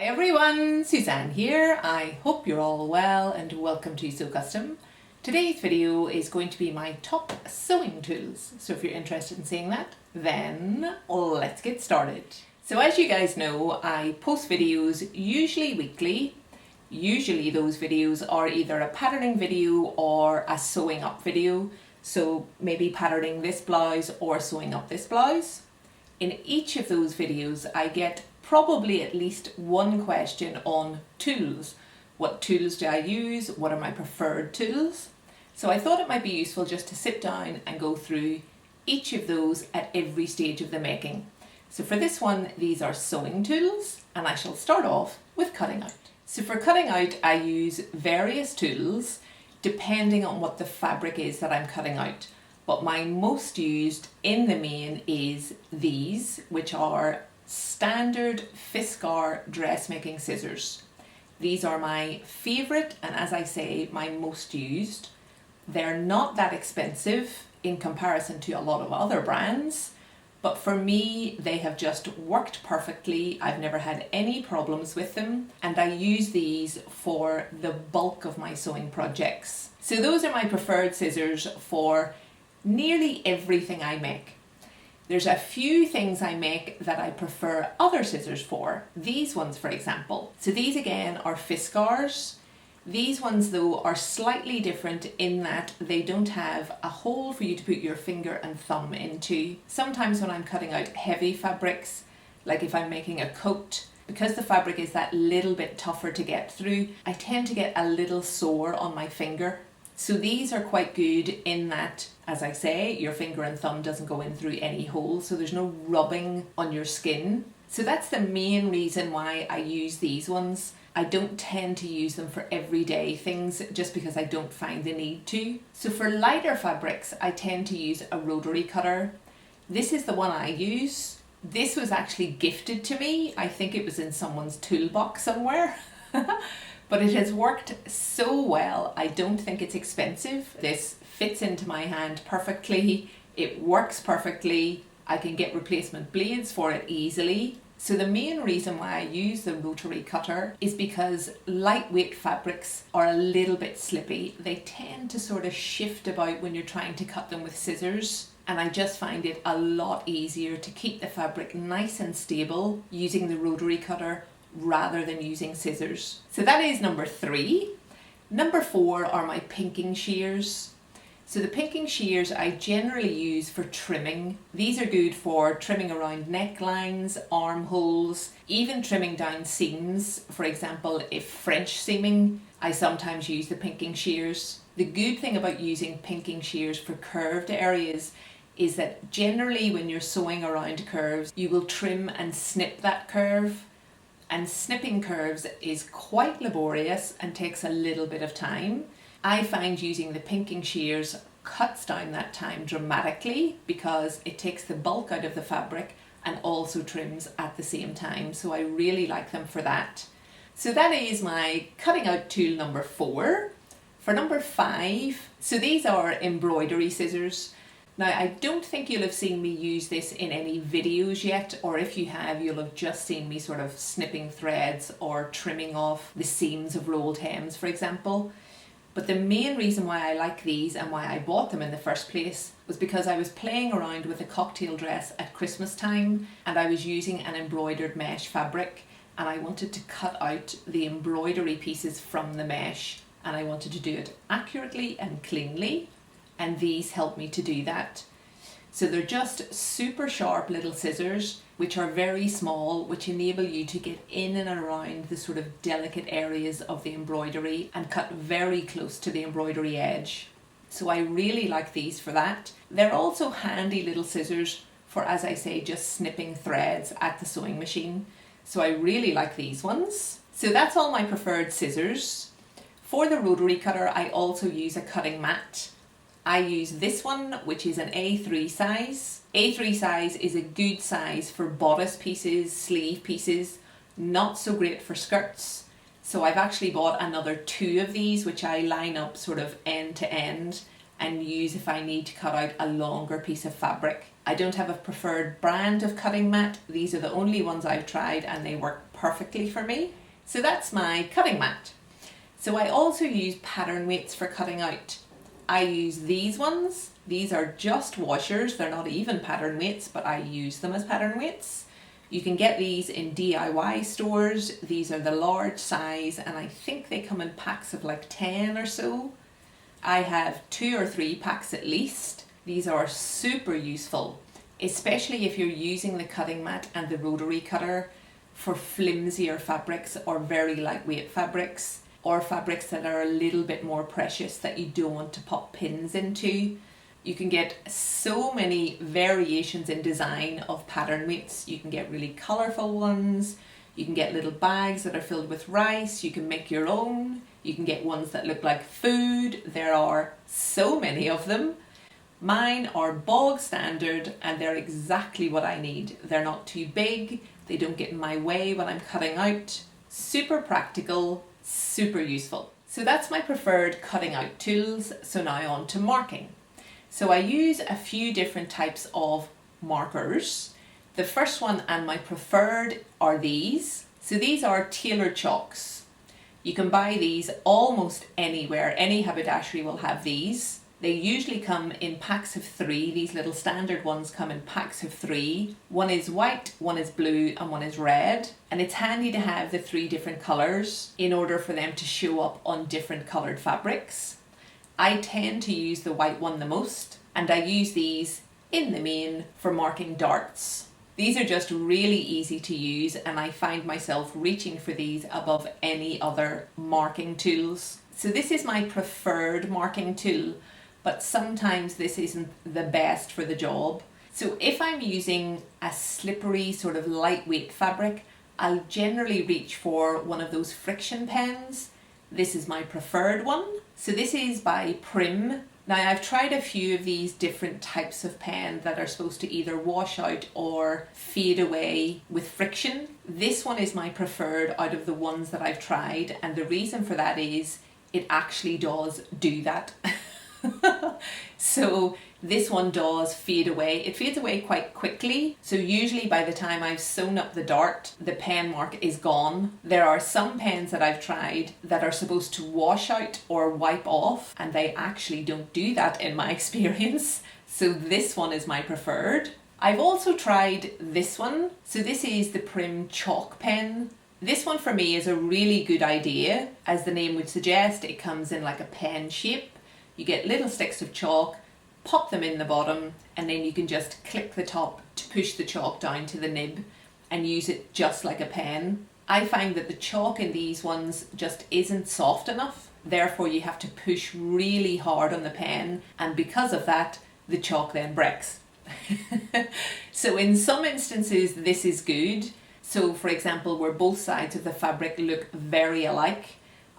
Hi everyone, Susanne here. I hope you're all well and welcome to Sew Custom. Today's video is going to be my top sewing tools. So if you're interested in seeing that, then let's get started. So as you guys know, I post videos usually weekly. Usually those videos are either a patterning video or a sewing up video. So maybe patterning this blouse or sewing up this blouse. In each of those videos I get probably at least one question on tools. What tools do I use? What are my preferred tools? So I thought it might be useful just to sit down and go through each of those at every stage of the making. So for this one, these are sewing tools, and I shall start off with cutting out. So for cutting out, I use various tools depending on what the fabric is that I'm cutting out. But my most used in the main is these, which are standard Fiskar dressmaking scissors. These are my favourite, and as I say, my most used. They're not that expensive in comparison to a lot of other brands, but for me they have just worked perfectly. I've never had any problems with them, and I use these for the bulk of my sewing projects. So those are my preferred scissors for nearly everything I make. There's a few things I make that I prefer other scissors for. These ones, for example. So these again are Fiskars. These ones though are slightly different in that they don't have a hole for you to put your finger and thumb into. Sometimes when I'm cutting out heavy fabrics, like if I'm making a coat, because the fabric is that little bit tougher to get through, I tend to get a little sore on my finger. So these are quite good in that, as I say, your finger and thumb doesn't go in through any hole, so there's no rubbing on your skin. So that's the main reason why I use these ones. I don't tend to use them for everyday things just because I don't find the need to. So for lighter fabrics, I tend to use a Rotary Cutter. This is the one I use. This was actually gifted to me. I think it was in someone's toolbox somewhere. But it has worked so well. I don't think it's expensive. This fits into my hand perfectly. It works perfectly. I can get replacement blades for it easily. So the main reason why I use the Rotary Cutter is because lightweight fabrics are a little bit slippy. They tend to sort of shift about when you're trying to cut them with scissors. And I just find it a lot easier to keep the fabric nice and stable using the Rotary Cutter rather than using scissors. So that is number 3. Number 4 are my pinking shears. So the pinking shears I generally use for trimming. These are good for trimming around necklines, armholes, even trimming down seams. For example, if French seaming, I sometimes use the pinking shears. The good thing about using pinking shears for curved areas is that generally when you're sewing around curves, you will trim and snip that curve. And snipping curves is quite laborious and takes a little bit of time. I find using the pinking shears cuts down that time dramatically because it takes the bulk out of the fabric and also trims at the same time. So I really like them for that. So that is my cutting out tool number 4. For number 5, so these are embroidery scissors. Now, I don't think you'll have seen me use this in any videos yet, or if you have, you'll have just seen me sort of snipping threads or trimming off the seams of rolled hems, for example. But the main reason why I like these and why I bought them in the first place was because I was playing around with a cocktail dress at Christmas time and I was using an embroidered mesh fabric, and I wanted to cut out the embroidery pieces from the mesh, and I wanted to do it accurately and cleanly. And these help me to do that. So they're just super sharp little scissors which are very small, which enable you to get in and around the sort of delicate areas of the embroidery and cut very close to the embroidery edge. So I really like these for that. They're also handy little scissors for, as I say, just snipping threads at the sewing machine. So I really like these ones. So that's all my preferred scissors. For the Rotary Cutter, I also use a cutting mat. I use this one, which is an A3 size. A3 size is a good size for bodice pieces, sleeve pieces, not so great for skirts. So I've actually bought another 2 of these, which I line up sort of end to end and use if I need to cut out a longer piece of fabric. I don't have a preferred brand of cutting mat. These are the only ones I've tried and they work perfectly for me. So that's my cutting mat. So I also use pattern weights for cutting out. I use these ones. These are just washers. They're not even pattern weights, but I use them as pattern weights. You can get these in DIY stores. These are the large size, and I think they come in packs of like 10 or so. I have 2 or 3 packs at least. These are super useful, especially if you're using the cutting mat and the rotary cutter for flimsier fabrics or very lightweight fabrics, or fabrics that are a little bit more precious that you don't want to pop pins into. You can get so many variations in design of pattern weights. You can get really colourful ones. You can get little bags that are filled with rice. You can make your own. You can get ones that look like food. There are so many of them. Mine are bog standard and they're exactly what I need. They're not too big. They don't get in my way when I'm cutting out. Super practical, super useful. So that's my preferred cutting out tools. So now on to marking. So I use a few different types of markers. The first one and my preferred are these. So these are tailor chalks. You can buy these almost anywhere. Any haberdashery will have these. They usually come in packs of 3. These little standard ones come in packs of 3. One is white, one is blue, and one is red. And it's handy to have the 3 different colours in order for them to show up on different coloured fabrics. I tend to use the white one the most, and I use these in the main for marking darts. These are just really easy to use, and I find myself reaching for these above any other marking tools. So this is my preferred marking tool, but sometimes this isn't the best for the job. So if I'm using a slippery sort of lightweight fabric, I'll generally reach for one of those friction pens. This is my preferred one. So this is by Prim. Now I've tried a few of these different types of pen that are supposed to either wash out or fade away with friction. This one is my preferred out of the ones that I've tried, and the reason for that is it actually does do that. So this one does fade away. It fades away quite quickly. So usually by the time I've sewn up the dart, the pen mark is gone. There are some pens that I've tried that are supposed to wash out or wipe off, and they actually don't do that in my experience. So this one is my preferred. I've also tried this one. So this is the Prim chalk pen. This one for me is a really good idea. As the name would suggest, it comes in like a pen shape. You get little sticks of chalk, pop them in the bottom, and then you can just click the top to push the chalk down to the nib and use it just like a pen. I find that the chalk in these ones just isn't soft enough. Therefore you have to push really hard on the pen, and because of that, the chalk then breaks. So in some instances this is good. So for example, where both sides of the fabric look very alike,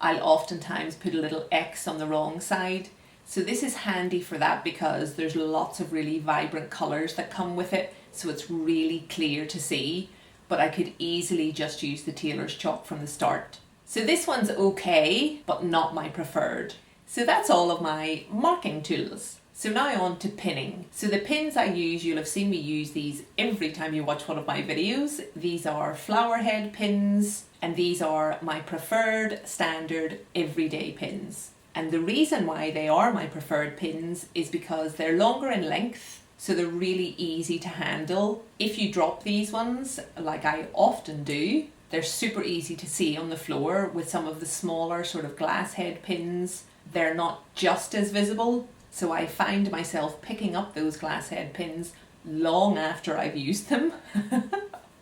I'll oftentimes put a little X on the wrong side. So this is handy for that because there's lots of really vibrant colours that come with it, so it's really clear to see, but I could easily just use the tailor's chalk from the start. So this one's okay, but not my preferred. So that's all of my marking tools. So now on to pinning. So the pins I use, you'll have seen me use these every time you watch one of my videos. These are flower head pins, and these are my preferred standard everyday pins. And the reason why they are my preferred pins is because they're longer in length, so they're really easy to handle. If you drop these ones, like I often do, they're super easy to see on the floor. With some of the smaller sort of glass head pins, they're not just as visible. So I find myself picking up those glass head pins long after I've used them.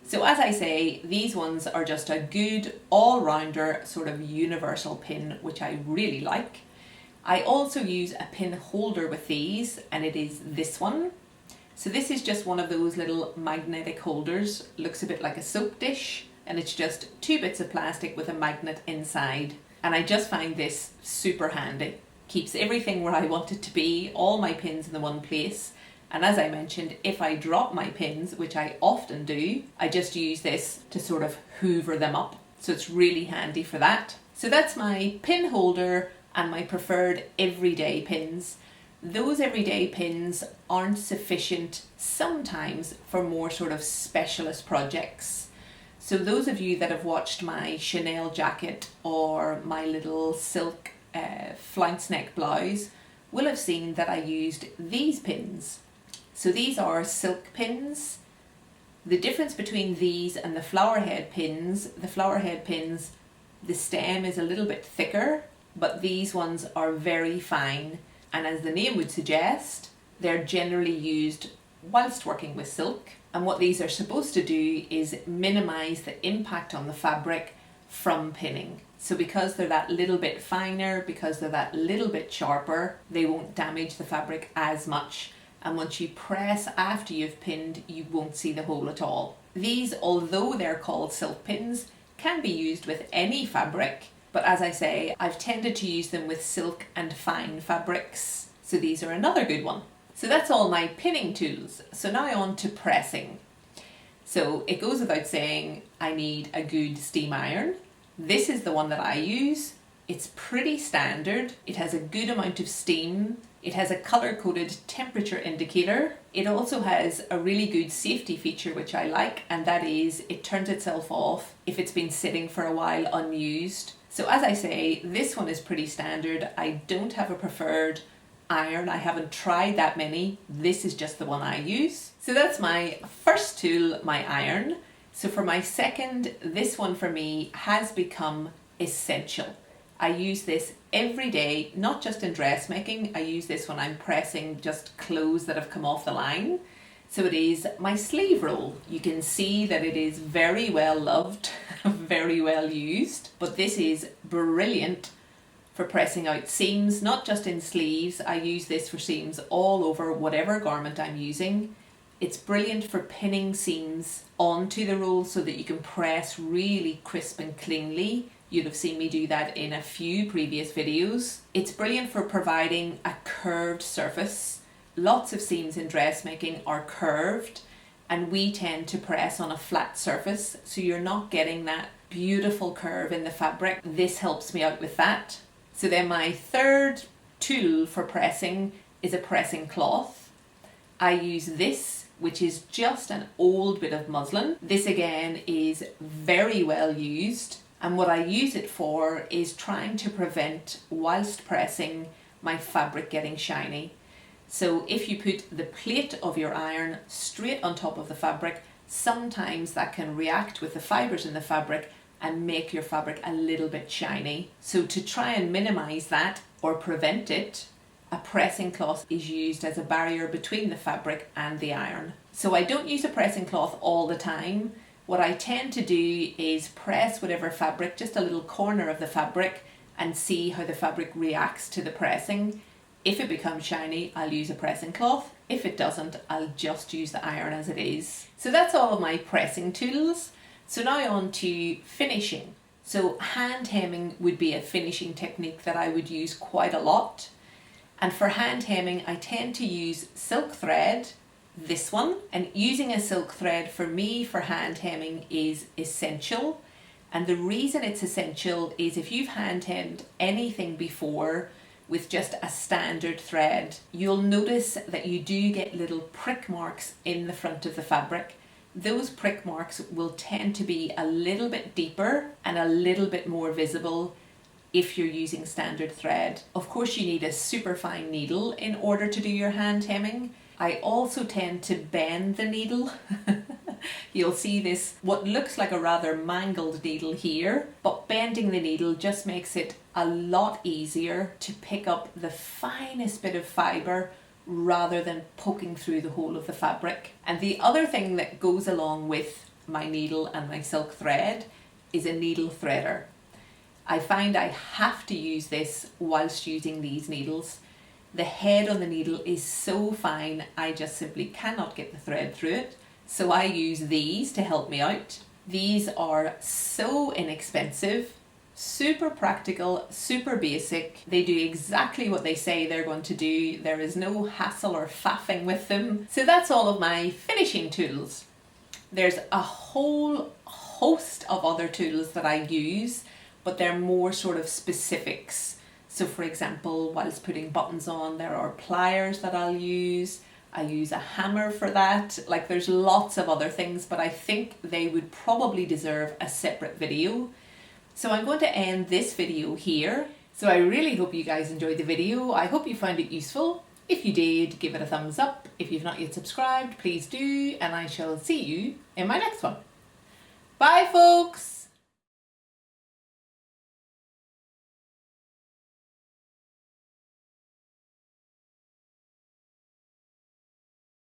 So as I say, these ones are just a good all-rounder sort of universal pin, which I really like. I also use a pin holder with these, and it is this one. So this is just one of those little magnetic holders. Looks a bit like a soap dish, and it's just 2 bits of plastic with a magnet inside. And I just find this super handy. Keeps everything where I want it to be, all my pins in the one place. And as I mentioned, if I drop my pins, which I often do, I just use this to sort of hoover them up. So it's really handy for that. So that's my pin holder and my preferred everyday pins. Those everyday pins aren't sufficient sometimes for more sort of specialist projects. So those of you that have watched my Chanel jacket or my little silk flounce neck blouse will have seen that I used these pins. So these are silk pins. The difference between these and the flower head pins, the stem is a little bit thicker, but these ones are very fine, and as the name would suggest, they're generally used whilst working with silk. And what these are supposed to do is minimize the impact on the fabric from pinning. So because they're that little bit finer, because they're that little bit sharper, they won't damage the fabric as much. And once you press after you've pinned, you won't see the hole at all. These, although they're called silk pins, can be used with any fabric. But as I say, I've tended to use them with silk and fine fabrics. So these are another good one. So that's all my pinning tools. So now on to pressing. So it goes without saying I need a good steam iron. This is the one that I use. It's pretty standard. It has a good amount of steam. It has a color-coded temperature indicator. It also has a really good safety feature which I like, and that is it turns itself off if it's been sitting for a while unused. So as I say, this one is pretty standard. I don't have a preferred iron. I haven't tried that many. This is just the one I use. So that's my first tool, my iron. So for my second, this one for me has become essential. I use this every day, not just in dressmaking. I use this when I'm pressing just clothes that have come off the line. So it is my sleeve roll. You can see that it is very well loved, very well used, but this is brilliant for pressing out seams, not just in sleeves. I use this for seams all over whatever garment I'm using. It's brilliant for pinning seams onto the roll so that you can press really crisp and cleanly. You'd have seen me do that in a few previous videos. It's brilliant for providing a curved surface. Lots of seams in dressmaking are curved, and we tend to press on a flat surface, so you're not getting that beautiful curve in the fabric. This helps me out with that. So then my third tool for pressing is a pressing cloth. I use this, which is just an old bit of muslin. This again is very well used, and what I use it for is trying to prevent, whilst pressing, my fabric getting shiny. So if you put the plate of your iron straight on top of the fabric, sometimes that can react with the fibres in the fabric and make your fabric a little bit shiny. So to try and minimize that or prevent it, a pressing cloth is used as a barrier between the fabric and the iron. So I don't use a pressing cloth all the time. What I tend to do is press whatever fabric, just a little corner of the fabric, and see how the fabric reacts to the pressing. If it becomes shiny, I'll use a pressing cloth. If it doesn't, I'll just use the iron as it is. So that's all of my pressing tools. So now on to finishing. So hand hemming would be a finishing technique that I would use quite a lot. And for hand hemming, I tend to use silk thread, this one. And using a silk thread for me for hand hemming is essential. And the reason it's essential is if you've hand hemmed anything before with just a standard thread, you'll notice that you do get little prick marks in the front of the fabric. Those prick marks will tend to be a little bit deeper and a little bit more visible if you're using standard thread. Of course, you need a super fine needle in order to do your hand hemming. I also tend to bend the needle. You'll see this, what looks like a rather mangled needle here, but bending the needle just makes it a lot easier to pick up the finest bit of fibre rather than poking through the whole of the fabric. And the other thing that goes along with my needle and my silk thread is a needle threader. I find I have to use this whilst using these needles. The head on the needle is so fine, I just simply cannot get the thread through it. So I use these to help me out. These are so inexpensive, super practical, super basic. They do exactly what they say they're going to do. There is no hassle or faffing with them. So that's all of my finishing tools. There's a whole host of other tools that I use, but they're more sort of specifics. So for example, whilst putting buttons on, there are pliers that I'll use. I use a hammer for that. Like there's lots of other things, but I think they would probably deserve a separate video. So I'm going to end this video here. So I really hope you guys enjoyed the video. I hope you found it useful. If you did, give it a thumbs up. If you've not yet subscribed, please do, and I shall see you in my next one. Bye folks!